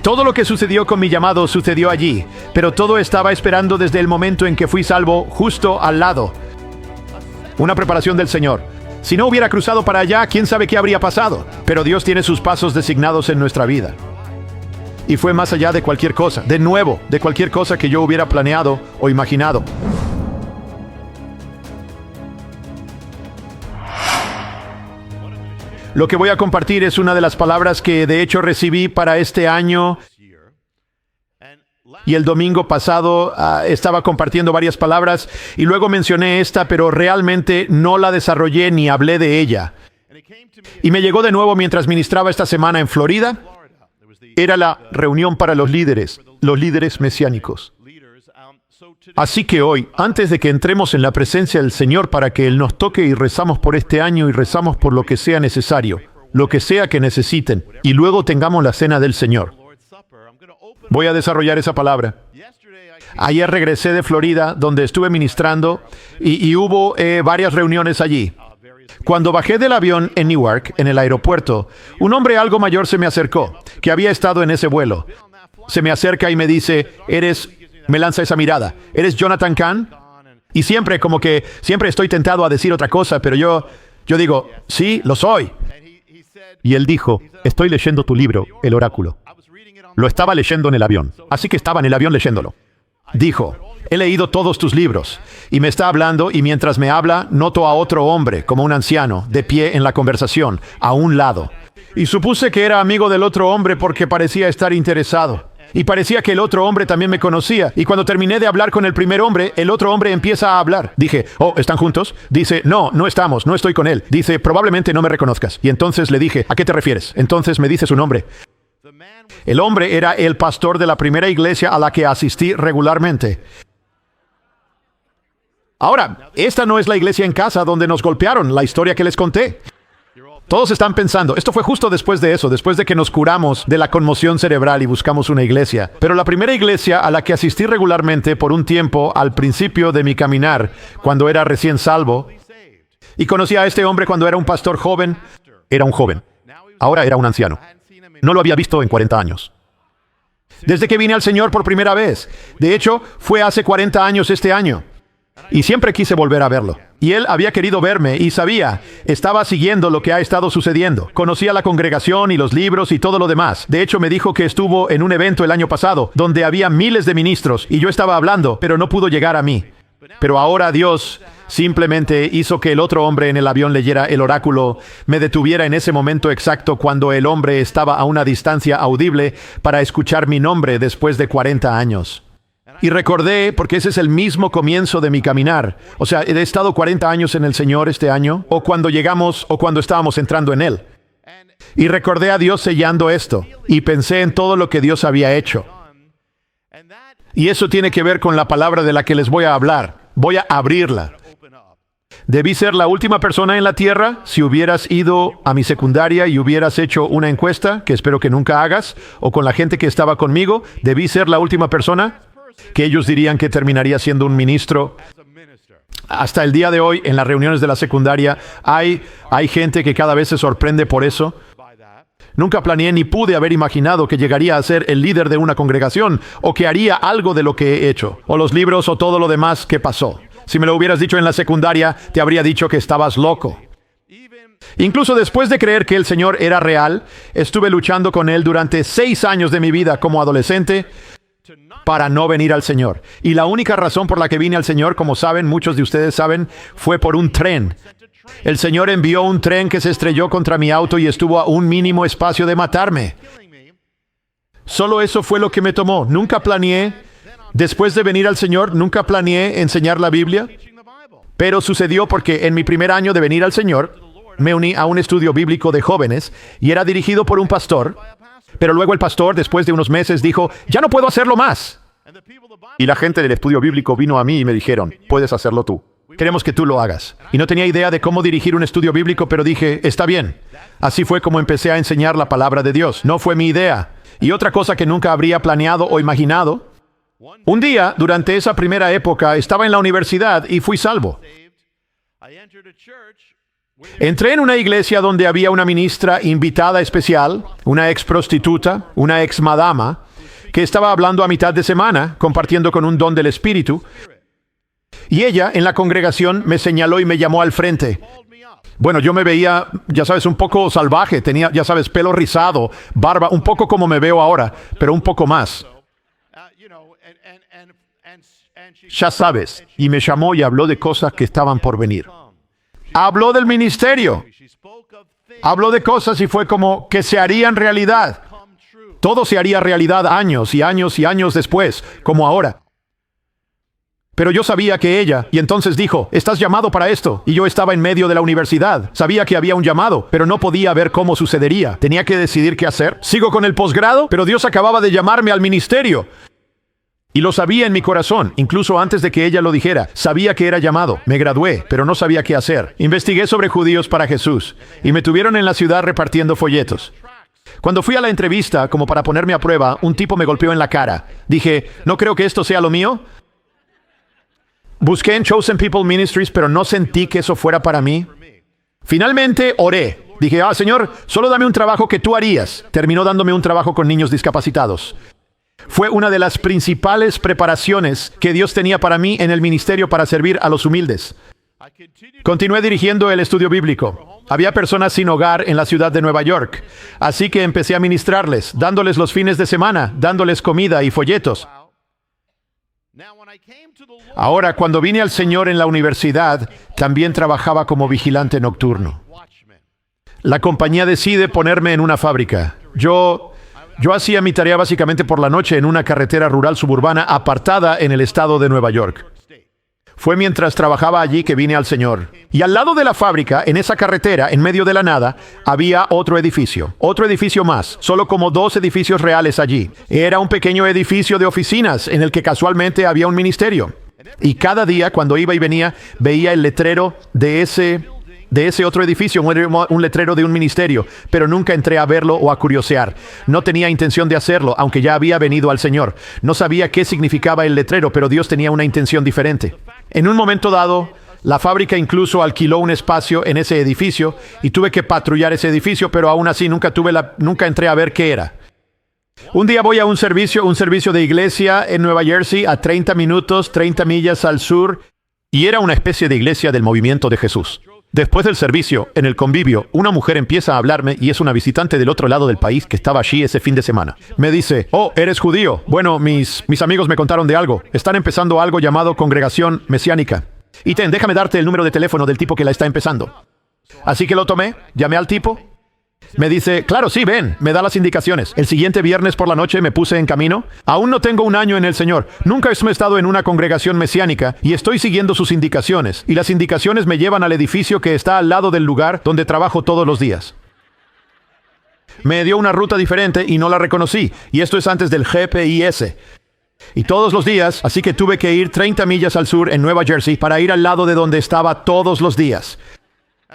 Todo lo que sucedió con mi llamado sucedió allí, pero todo estaba esperando desde el momento en que fui salvo justo al lado. Una preparación del Señor. Si no hubiera cruzado para allá, quién sabe qué habría pasado. Pero Dios tiene sus pasos designados en nuestra vida. Y fue más allá de cualquier cosa, de nuevo, de cualquier cosa que yo hubiera planeado o imaginado. Lo que voy a compartir es una de las palabras que de hecho recibí para este año. Y el domingo pasado estaba compartiendo varias palabras y luego mencioné esta, pero realmente no la desarrollé ni hablé de ella. Y me llegó de nuevo mientras ministraba esta semana en Florida. Era la reunión para los líderes mesiánicos. Así que hoy, antes de que entremos en la presencia del Señor para que Él nos toque y rezamos por este año y rezamos por lo que sea necesario, lo que sea que necesiten, y luego tengamos la cena del Señor. Voy a desarrollar esa palabra. Ayer regresé de Florida, donde estuve ministrando, y hubo varias reuniones allí. Cuando bajé del avión en Newark, en el aeropuerto, un hombre algo mayor se me acercó, que había estado en ese vuelo. Se me acerca y me dice, me lanza esa mirada, ¿eres Jonathan Cahn? Y siempre estoy tentado a decir otra cosa, pero yo digo, sí, lo soy. Y él dijo, estoy leyendo tu libro, El Oráculo. Lo estaba leyendo en el avión, así que estaba en el avión leyéndolo. Dijo, he leído todos tus libros. Y me está hablando, y mientras me habla, noto a otro hombre, como un anciano, de pie en la conversación, a un lado. Y supuse que era amigo del otro hombre porque parecía estar interesado. Y parecía que el otro hombre también me conocía. Y cuando terminé de hablar con el primer hombre, el otro hombre empieza a hablar. Dije, ¿están juntos? Dice, no estamos, no estoy con él. Dice, probablemente no me reconozcas. Y entonces le dije, ¿a qué te refieres? Entonces me dice su nombre. El hombre era el pastor de la primera iglesia a la que asistí regularmente. Ahora, esta no es la iglesia en casa donde nos golpearon, la historia que les conté. Todos están pensando, esto fue justo después de eso, después de que nos curamos de la conmoción cerebral y buscamos una iglesia. Pero la primera iglesia a la que asistí regularmente por un tiempo al principio de mi caminar, cuando era recién salvo, y conocí a este hombre cuando era un pastor joven, era un joven. Ahora era un anciano. No lo había visto en 40 años. Desde que vine al Señor por primera vez. De hecho, fue hace 40 años este año. Y siempre quise volver a verlo. Y él había querido verme y estaba siguiendo lo que ha estado sucediendo. Conocía la congregación y los libros y todo lo demás. De hecho, me dijo que estuvo en un evento el año pasado, donde había miles de ministros, y yo estaba hablando, pero no pudo llegar a mí. Pero ahora Dios simplemente hizo que el otro hombre en el avión leyera el oráculo, me detuviera en ese momento exacto cuando el hombre estaba a una distancia audible para escuchar mi nombre después de 40 años. Y recordé, porque ese es el mismo comienzo de mi caminar. O sea, he estado 40 años en el Señor este año, o cuando llegamos, o cuando estábamos entrando en Él. Y recordé a Dios sellando esto, y pensé en todo lo que Dios había hecho. Y eso tiene que ver con la palabra de la que les voy a hablar. Voy a abrirla. Debí ser la última persona en la tierra si hubieras ido a mi secundaria y hubieras hecho una encuesta, que espero que nunca hagas, o con la gente que estaba conmigo. Debí ser la última persona que ellos dirían que terminaría siendo un ministro. Hasta el día de hoy, en las reuniones de la secundaria, hay gente que cada vez se sorprende por eso. Nunca planeé ni pude haber imaginado que llegaría a ser el líder de una congregación o que haría algo de lo que he hecho, o los libros o todo lo demás que pasó. Si me lo hubieras dicho en la secundaria, te habría dicho que estabas loco. Incluso después de creer que el Señor era real, estuve luchando con Él durante 6 años de mi vida como adolescente para no venir al Señor. Y la única razón por la que vine al Señor, como saben, muchos de ustedes saben, fue por un tren. El Señor envió un tren que se estrelló contra mi auto y estuvo a un mínimo espacio de matarme. Solo eso fue lo que me tomó. Nunca planeé, después de venir al Señor, nunca planeé enseñar la Biblia. Pero sucedió porque en mi primer año de venir al Señor, me uní a un estudio bíblico de jóvenes y era dirigido por un pastor. Pero luego el pastor, después de unos meses, dijo, ya no puedo hacerlo más. Y la gente del estudio bíblico vino a mí y me dijeron, puedes hacerlo tú. Queremos que tú lo hagas. Y no tenía idea de cómo dirigir un estudio bíblico, pero dije, está bien. Así fue como empecé a enseñar la palabra de Dios. No fue mi idea. Y otra cosa que nunca habría planeado o imaginado. Un día, durante esa primera época, estaba en la universidad y fui salvo. Entré en una iglesia donde había una ministra invitada especial, una ex prostituta, una ex madama, que estaba hablando a mitad de semana, compartiendo con un don del Espíritu, y ella en la congregación me señaló y me llamó al frente. Bueno, yo me veía, ya sabes, un poco salvaje, tenía, ya sabes, pelo rizado, barba, un poco como me veo ahora, pero un poco más. Ya sabes, y me llamó y habló de cosas que estaban por venir. Habló del ministerio. Habló de cosas y fue como que se harían realidad. Todo se haría realidad años y años y años después, como ahora. Pero yo sabía que ella, y entonces dijo, estás llamado para esto. Y yo estaba en medio de la universidad. Sabía que había un llamado, pero no podía ver cómo sucedería. Tenía que decidir qué hacer. Sigo con el posgrado, pero Dios acababa de llamarme al ministerio. Y lo sabía en mi corazón, incluso antes de que ella lo dijera. Sabía que era llamado. Me gradué, pero no sabía qué hacer. Investigué sobre judíos para Jesús, y me tuvieron en la ciudad repartiendo folletos. Cuando fui a la entrevista, como para ponerme a prueba, un tipo me golpeó en la cara. Dije, no creo que esto sea lo mío. Busqué en Chosen People Ministries, pero no sentí que eso fuera para mí. Finalmente oré. Dije, Señor, solo dame un trabajo que tú harías. Terminó dándome un trabajo con niños discapacitados. Fue una de las principales preparaciones que Dios tenía para mí en el ministerio para servir a los humildes. Continué dirigiendo el estudio bíblico. Había personas sin hogar en la ciudad de Nueva York, así que empecé a ministrarles, dándoles los fines de semana, dándoles comida y folletos. Ahora, cuando vine al Señor en la universidad, también trabajaba como vigilante nocturno. La compañía decide ponerme en una fábrica. Yo hacía mi tarea básicamente por la noche en una carretera rural suburbana apartada en el estado de Nueva York. Fue mientras trabajaba allí que vine al Señor. Y al lado de la fábrica, en esa carretera, en medio de la nada, había otro edificio más, solo como 2 edificios reales allí. Era un pequeño edificio de oficinas en el que casualmente había un ministerio. Y cada día, cuando iba y venía, veía el letrero de ese otro edificio, un letrero de un ministerio, pero nunca entré a verlo o a curiosear. No tenía intención de hacerlo, aunque ya había venido al Señor. No sabía qué significaba el letrero, pero Dios tenía una intención diferente. En un momento dado, la fábrica incluso alquiló un espacio en ese edificio y tuve que patrullar ese edificio, pero aún así nunca entré a ver qué era. Un día voy a un servicio de iglesia en Nueva Jersey a 30 minutos, 30 millas al sur, y era una especie de iglesia del movimiento de Jesús. Después del servicio, en el convivio, una mujer empieza a hablarme y es una visitante del otro lado del país que estaba allí ese fin de semana. Me dice, ¿eres judío? Bueno, mis amigos me contaron de algo. Están empezando algo llamado Congregación Mesiánica. Y déjame darte el número de teléfono del tipo que la está empezando. Así que lo tomé, llamé al tipo. Me dice, claro, sí, ven, me da las indicaciones. El siguiente viernes por la noche me puse en camino. Aún no tengo un año en el Señor. Nunca he estado en una congregación mesiánica y estoy siguiendo sus indicaciones. Y las indicaciones me llevan al edificio que está al lado del lugar donde trabajo todos los días. Me dio una ruta diferente y no la reconocí. Y esto es antes del GPS. Y todos los días, así que tuve que ir 30 millas al sur en Nueva Jersey para ir al lado de donde estaba todos los días.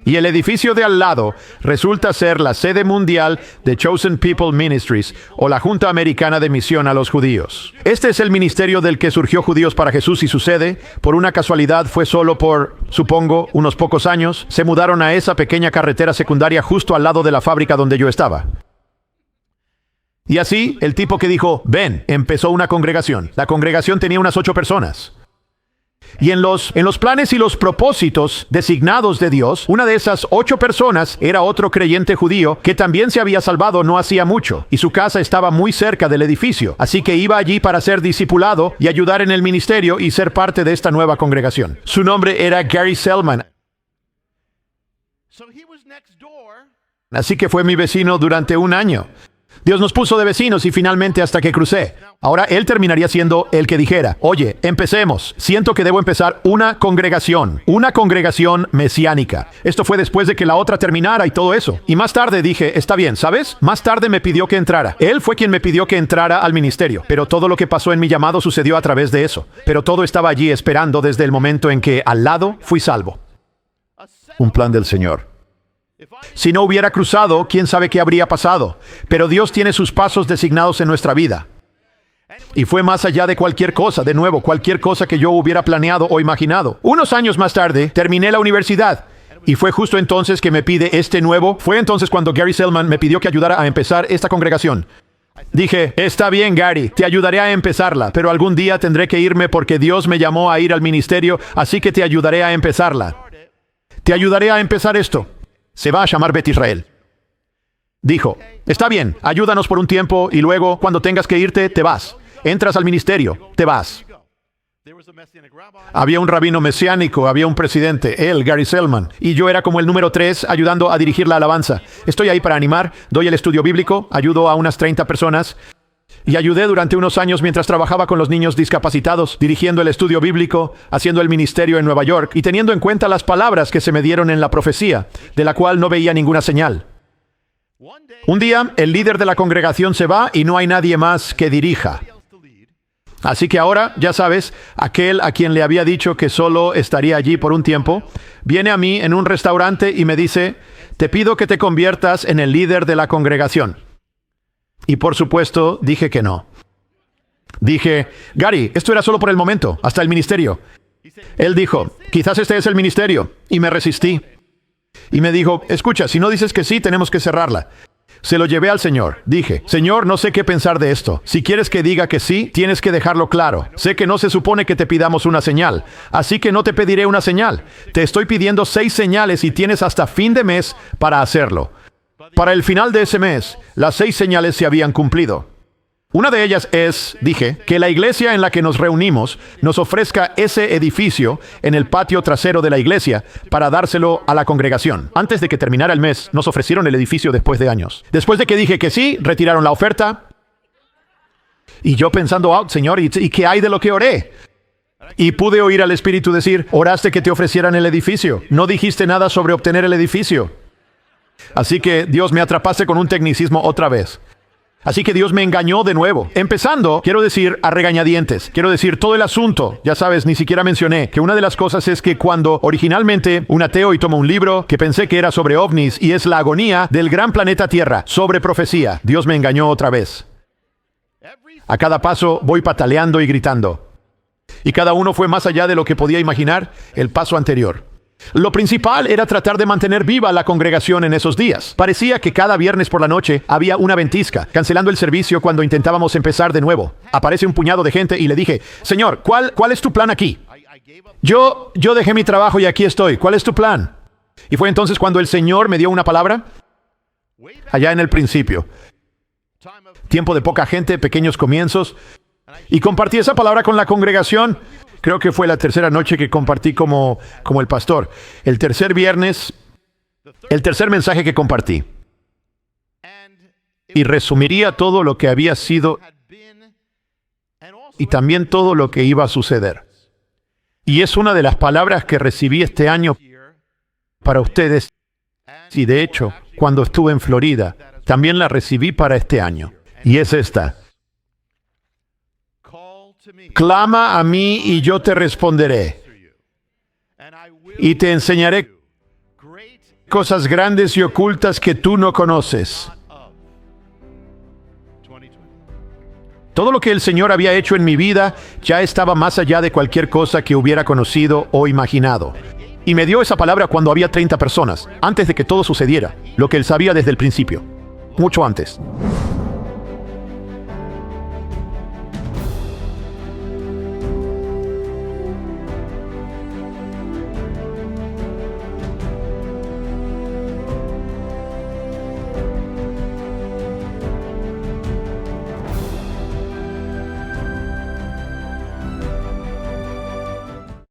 Y el edificio de al lado resulta ser la sede mundial de Chosen People Ministries, o la Junta Americana de Misión a los Judíos. Este es el ministerio del que surgió Judíos para Jesús y su sede, por una casualidad, fue solo por, supongo, unos pocos años. Se mudaron a esa pequeña carretera secundaria justo al lado de la fábrica donde yo estaba. Y así, el tipo que dijo, ven, empezó una congregación. La congregación tenía unas 8 personas. Y en los planes y los propósitos designados de Dios, una de esas 8 personas era otro creyente judío que también se había salvado no hacía mucho, y su casa estaba muy cerca del edificio, así que iba allí para ser discipulado y ayudar en el ministerio y ser parte de esta nueva congregación. Su nombre era Gary Selman. Así que fue mi vecino durante un año. Dios nos puso de vecinos y finalmente hasta que crucé. Ahora él terminaría siendo el que dijera, oye, empecemos. Siento que debo empezar una congregación mesiánica. Esto fue después de que la otra terminara y todo eso. Y más tarde dije, está bien, ¿sabes? Más tarde me pidió que entrara. Él fue quien me pidió que entrara al ministerio. Pero todo lo que pasó en mi llamado sucedió a través de eso. Pero todo estaba allí esperando desde el momento en que al lado fui salvo. Un plan del Señor. Si no hubiera cruzado, quién sabe qué habría pasado. Pero Dios tiene sus pasos designados en nuestra vida. Y fue más allá de cualquier cosa, de nuevo, cualquier cosa que yo hubiera planeado o imaginado. Unos años más tarde, terminé la universidad. Y fue justo entonces que me pide este nuevo. Fue entonces cuando Gary Selman me pidió que ayudara a empezar esta congregación. Dije, está bien, Gary, te ayudaré a empezarla, pero algún día tendré que irme porque Dios me llamó a ir al ministerio, así que te ayudaré a empezarla. Te ayudaré a empezar esto. Se va a llamar Bet Israel. Dijo, está bien, ayúdanos por un tiempo y luego, cuando tengas que irte, te vas. Entras al ministerio, te vas. Había un rabino mesiánico, había un presidente, él, Gary Selman, y yo era como el número 3 ayudando a dirigir la alabanza. Estoy ahí para animar, doy el estudio bíblico, ayudo a unas 30 personas, y ayudé durante unos años mientras trabajaba con los niños discapacitados, dirigiendo el estudio bíblico, haciendo el ministerio en Nueva York, y teniendo en cuenta las palabras que se me dieron en la profecía, de la cual no veía ninguna señal. Un día, el líder de la congregación se va y no hay nadie más que dirija. Así que ahora, ya sabes, aquel a quien le había dicho que solo estaría allí por un tiempo, viene a mí en un restaurante y me dice, te pido que te conviertas en el líder de la congregación. Y por supuesto, dije que no. Dije, Gary, esto era solo por el momento, hasta el ministerio. Él dijo, quizás este es el ministerio, y me resistí. Y me dijo, escucha, si no dices que sí, tenemos que cerrarla. Se lo llevé al Señor. Dije, Señor, no sé qué pensar de esto. Si quieres que diga que sí, tienes que dejarlo claro. Sé que no se supone que te pidamos una señal, así que no te pediré una señal. Te estoy pidiendo 6 señales y tienes hasta fin de mes para hacerlo. Para el final de ese mes, las 6 señales se habían cumplido. Una de ellas es, dije, que la iglesia en la que nos reunimos nos ofrezca ese edificio en el patio trasero de la iglesia para dárselo a la congregación. Antes de que terminara el mes, nos ofrecieron el edificio después de años. Después de que dije que sí, retiraron la oferta. Y yo pensando, Señor, ¿y qué hay de lo que oré? Y pude oír al Espíritu decir, oraste que te ofrecieran el edificio. No dijiste nada sobre obtener el edificio. Así que Dios me atrapaste con un tecnicismo otra vez. Así que Dios me engañó de nuevo. Empezando, quiero decir, a regañadientes. Quiero decir, todo el asunto, ya sabes, ni siquiera mencioné que una de las cosas es que cuando originalmente un ateo y tomó un libro que pensé que era sobre ovnis y es la agonía del gran planeta Tierra, sobre profecía, Dios me engañó otra vez. A cada paso voy pataleando y gritando. Y cada uno fue más allá de lo que podía imaginar el paso anterior. Lo principal era tratar de mantener viva la congregación en esos días. Parecía que cada viernes por la noche había una ventisca, cancelando el servicio cuando intentábamos empezar de nuevo. Aparece un puñado de gente y le dije, Señor, ¿cuál es tu plan aquí? Yo dejé mi trabajo y aquí estoy. ¿Cuál es tu plan? Y fue entonces cuando el Señor me dio una palabra, allá en el principio. Tiempo de poca gente, pequeños comienzos. Y compartí esa palabra con la congregación. Creo que fue la tercera noche que compartí como el pastor. El tercer viernes, el tercer mensaje que compartí. Y resumiría todo lo que había sido y también todo lo que iba a suceder. Y es una de las palabras que recibí este año para ustedes. Y de hecho, cuando estuve en Florida, también la recibí para este año. Y es esta. Clama a mí y yo te responderé. Y te enseñaré cosas grandes y ocultas que tú no conoces. Todo lo que el Señor había hecho en mi vida ya estaba más allá de cualquier cosa que hubiera conocido o imaginado. Y me dio esa palabra cuando había 30 personas, antes de que todo sucediera, lo que Él sabía desde el principio, mucho antes.